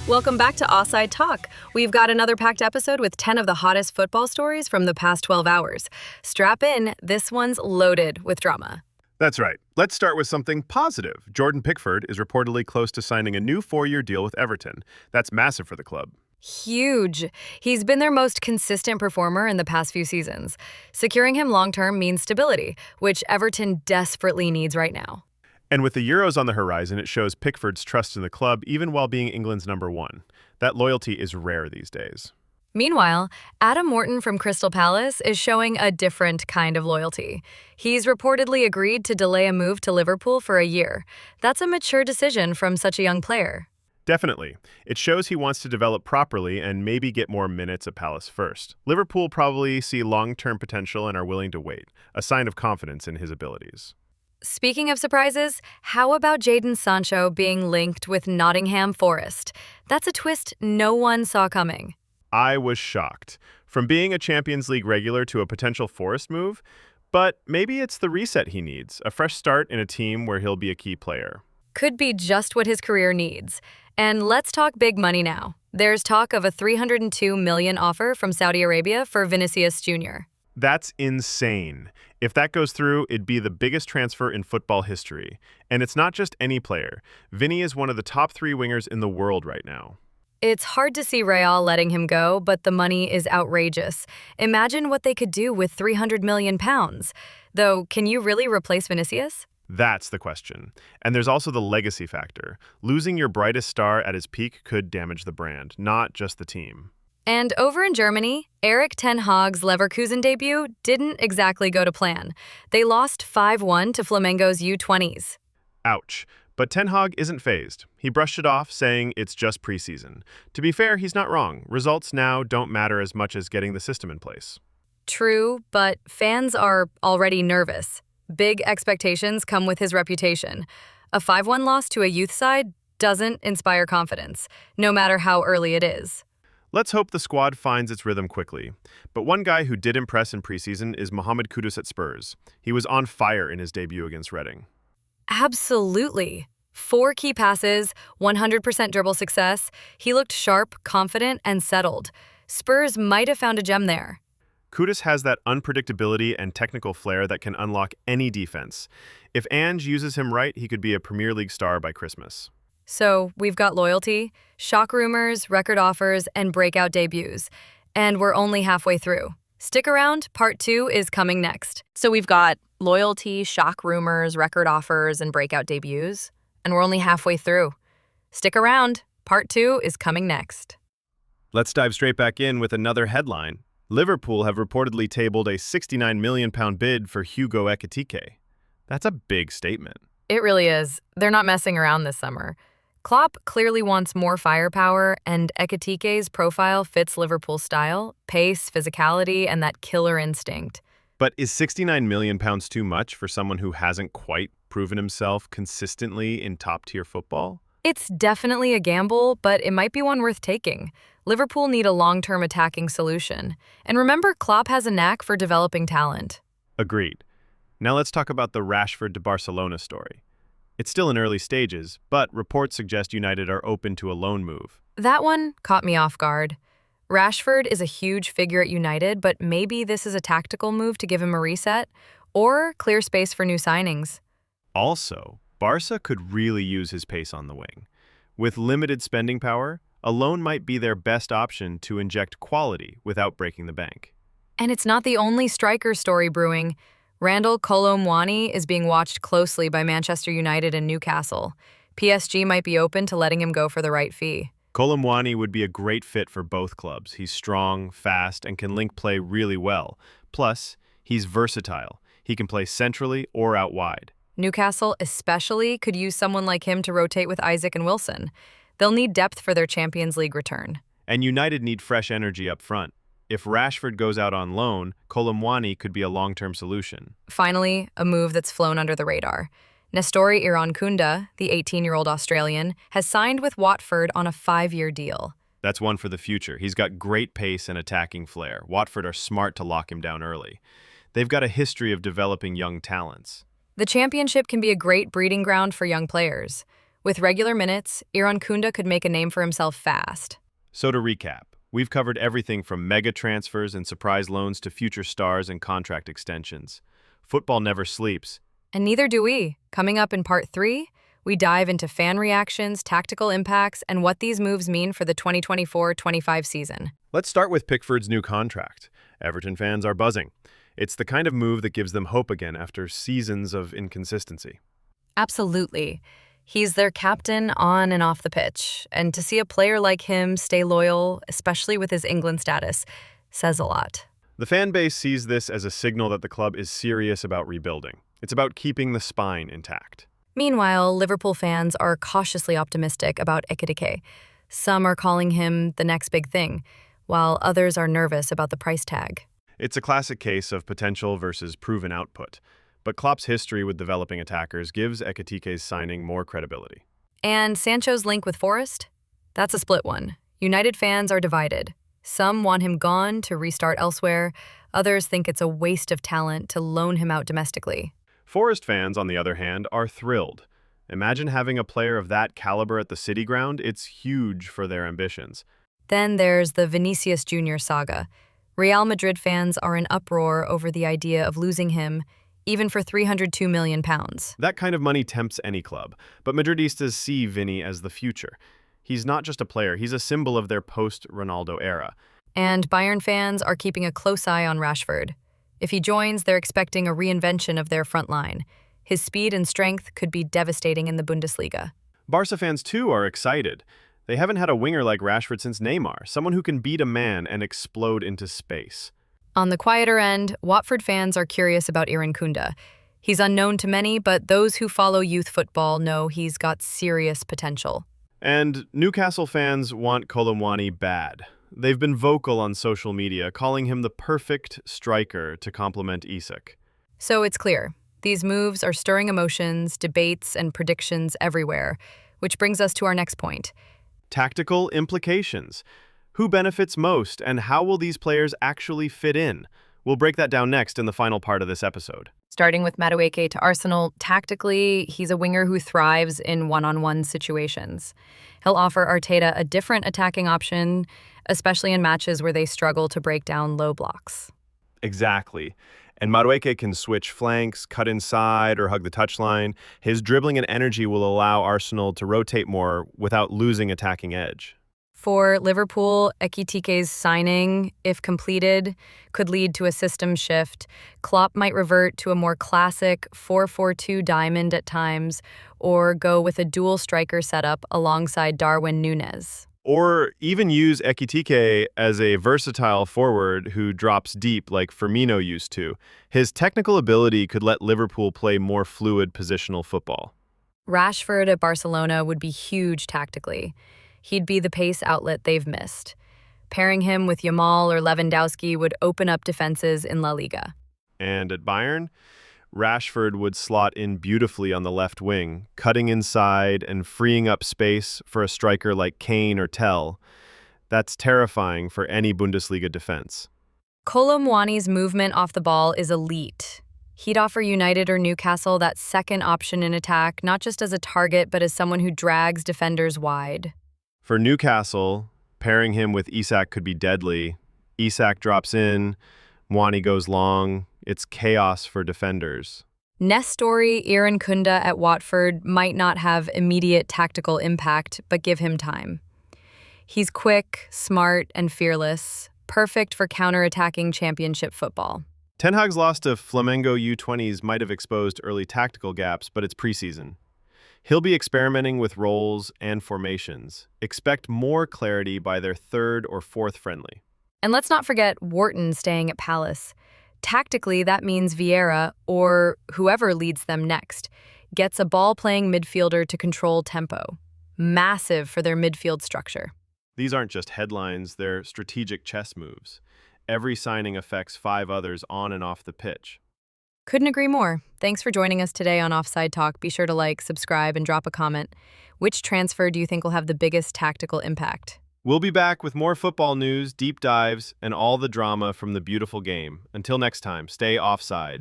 Welcome back to Offside Talk. We've got another packed episode with 10 of the hottest football stories from the past 12 hours. Strap in, this one's loaded with drama. That's right. Let's start with something positive. Jordan Pickford is reportedly close to signing a new 4-year deal with Everton. That's massive for the club. Huge. He's been their most consistent performer in the past few seasons. Securing him long-term means stability, which Everton desperately needs right now. And with the Euros on the horizon, it shows Pickford's trust in the club even while being England's number one. That loyalty is rare these days. Meanwhile, Adam Wharton from Crystal Palace is showing a different kind of loyalty. He's reportedly agreed to delay a move to Liverpool for a year. That's a mature decision from such a young player. Definitely. It shows he wants to develop properly and maybe get more minutes at Palace first. Liverpool probably see long-term potential and are willing to wait, a sign of confidence in his abilities. Speaking of surprises, how about Jadon Sancho being linked with Nottingham Forest? That's a twist no one saw coming. I was shocked. From being a Champions League regular to a potential Forest move, but maybe it's the reset he needs, a fresh start in a team where he'll be a key player. Could be just what his career needs. And let's talk big money now. There's talk of a $302 million offer from Saudi Arabia for Vinícius Jr. That's insane. If that goes through, it'd be the biggest transfer in football history. And it's not just any player. Vinny is one of the top 3 wingers in the world right now. It's hard to see Real letting him go, but the money is outrageous. Imagine what they could do with £300 million. Though, can you really replace Vinícius? That's the question. And there's also the legacy factor. Losing your brightest star at his peak could damage the brand, not just the team. And over in Germany, Erik ten Hag's Leverkusen debut didn't exactly go to plan. They lost 5-1 to Flamengo's U20s. Ouch. But Ten Hag isn't fazed. He brushed it off, saying it's just preseason. To be fair, he's not wrong. Results now don't matter as much as getting the system in place. True, but fans are already nervous. Big expectations come with his reputation. A 5-1 loss to a youth side doesn't inspire confidence, no matter how early it is. Let's hope the squad finds its rhythm quickly. But one guy who did impress in preseason is Kudus at Spurs. He was on fire in his debut against Reading. Absolutely. 4 key passes, 100% dribble success. He looked sharp, confident, and settled. Spurs might have found a gem there. Kudus has that unpredictability and technical flair that can unlock any defense. If Ange uses him right, he could be a Premier League star by Christmas. So we've got loyalty, shock rumors, record offers, and breakout debuts. And we're only halfway through. Stick around, part 2 is coming next. So we've got loyalty, shock rumors, record offers, and breakout debuts. And we're only halfway through. Stick around, part 2 is coming next. Let's dive straight back in with another headline. Liverpool have reportedly tabled a £69 million bid for Hugo Ekitike. That's a big statement. It really is. They're not messing around this summer. Klopp clearly wants more firepower, and Ekitike's profile fits Liverpool's style, pace, physicality, and that killer instinct. But is £69 million too much for someone who hasn't quite proven himself consistently in top-tier football? It's definitely a gamble, but it might be one worth taking. Liverpool need a long-term attacking solution. And remember, Klopp has a knack for developing talent. Agreed. Now let's talk about the Rashford to Barcelona story. It's still in early stages, but reports suggest United are open to a loan move. That one caught me off guard. Rashford is a huge figure at United, but maybe this is a tactical move to give him a reset or clear space for new signings. Also, Barca could really use his pace on the wing. With limited spending power, a loan might be their best option to inject quality without breaking the bank. And it's not the only striker story brewing. Kolo Muani is being watched closely by Manchester United and Newcastle. PSG might be open to letting him go for the right fee. Kolo Muani would be a great fit for both clubs. He's strong, fast, and can link play really well. Plus, he's versatile. He can play centrally or out wide. Newcastle especially could use someone like him to rotate with Isaac and Wilson. They'll need depth for their Champions League return. And United need fresh energy up front. If Rashford goes out on loan, Kolo Muani could be a long-term solution. Finally, a move that's flown under the radar. Nestori Irankunda, the 18-year-old Australian, has signed with Watford on a 5-year deal. That's one for the future. He's got great pace and attacking flair. Watford are smart to lock him down early. They've got a history of developing young talents. The championship can be a great breeding ground for young players. With regular minutes, Irankunda could make a name for himself fast. So to recap, we've covered everything from mega transfers and surprise loans to future stars and contract extensions. Football never sleeps. And neither do we. Coming up in part 3, we dive into fan reactions, tactical impacts, and what these moves mean for the 2024-25 season. Let's start with Pickford's new contract. Everton fans are buzzing. It's the kind of move that gives them hope again after seasons of inconsistency. Absolutely. He's their captain on and off the pitch, and to see a player like him stay loyal, especially with his England status, says a lot. The fan base sees this as a signal that the club is serious about rebuilding. It's about keeping the spine intact. Meanwhile, Liverpool fans are cautiously optimistic about Ekitike. Some are calling him the next big thing, while others are nervous about the price tag. It's a classic case of potential versus proven output. But Klopp's history with developing attackers gives Ekitike's signing more credibility. And Sancho's link with Forest? That's a split one. United fans are divided. Some want him gone to restart elsewhere. Others think it's a waste of talent to loan him out domestically. Forest fans, on the other hand, are thrilled. Imagine having a player of that caliber at the City Ground. It's huge for their ambitions. Then there's the Vinícius Jr. saga. Real Madrid fans are in uproar over the idea of losing him, even for £302 million. That kind of money tempts any club, but Madridistas see Vini as the future. He's not just a player, he's a symbol of their post-Ronaldo era. And Bayern fans are keeping a close eye on Rashford. If he joins, they're expecting a reinvention of their front line. His speed and strength could be devastating in the Bundesliga. Barca fans, too, are excited. They haven't had a winger like Rashford since Neymar, someone who can beat a man and explode into space. On the quieter end, Watford fans are curious about Irankunda. He's unknown to many, but those who follow youth football know he's got serious potential. And Newcastle fans want Kolo Muani bad. They've been vocal on social media, calling him the perfect striker to complement Isak. So it's clear, these moves are stirring emotions, debates, and predictions everywhere, which brings us to our next point. Tactical implications. Who benefits most, and how will these players actually fit in? We'll break that down next in the final part of this episode. Starting with Madueke to Arsenal, tactically, he's a winger who thrives in one-on-one situations. He'll offer Arteta a different attacking option, especially in matches where they struggle to break down low blocks. Exactly. And Madueke can switch flanks, cut inside, or hug the touchline. His dribbling and energy will allow Arsenal to rotate more without losing attacking edge. For Liverpool, Ekitike's signing, if completed, could lead to a system shift. Klopp might revert to a more classic 4-4-2 diamond at times, or go with a dual striker setup alongside Darwin Núñez. Or even use Ekitike as a versatile forward who drops deep like Firmino used to. His technical ability could let Liverpool play more fluid positional football. Rashford at Barcelona would be huge tactically. He'd be the pace outlet they've missed. Pairing him with Yamal or Lewandowski would open up defenses in La Liga. And at Bayern, Rashford would slot in beautifully on the left wing, cutting inside and freeing up space for a striker like Kane or Tell. That's terrifying for any Bundesliga defense. Kolo Muani's movement off the ball is elite. He'd offer United or Newcastle that second option in attack, not just as a target, but as someone who drags defenders wide. For Newcastle, pairing him with Isak could be deadly. Isak drops in, Muani goes long. It's chaos for defenders. Nestori Irankunda at Watford might not have immediate tactical impact, but give him time. He's quick, smart, and fearless, perfect for counter-attacking championship football. Ten Hag's loss to Flamengo U20s might have exposed early tactical gaps, but it's preseason. He'll be experimenting with roles and formations. Expect more clarity by their third or fourth friendly. And let's not forget Wharton staying at Palace. Tactically, that means Vieira, or whoever leads them next, gets a ball-playing midfielder to control tempo. Massive for their midfield structure. These aren't just headlines, they're strategic chess moves. Every signing affects 5 others on and off the pitch. Couldn't agree more. Thanks for joining us today on Offside Talk. Be sure to like, subscribe, and drop a comment. Which transfer do you think will have the biggest tactical impact? We'll be back with more football news, deep dives, and all the drama from the beautiful game. Until next time, stay offside.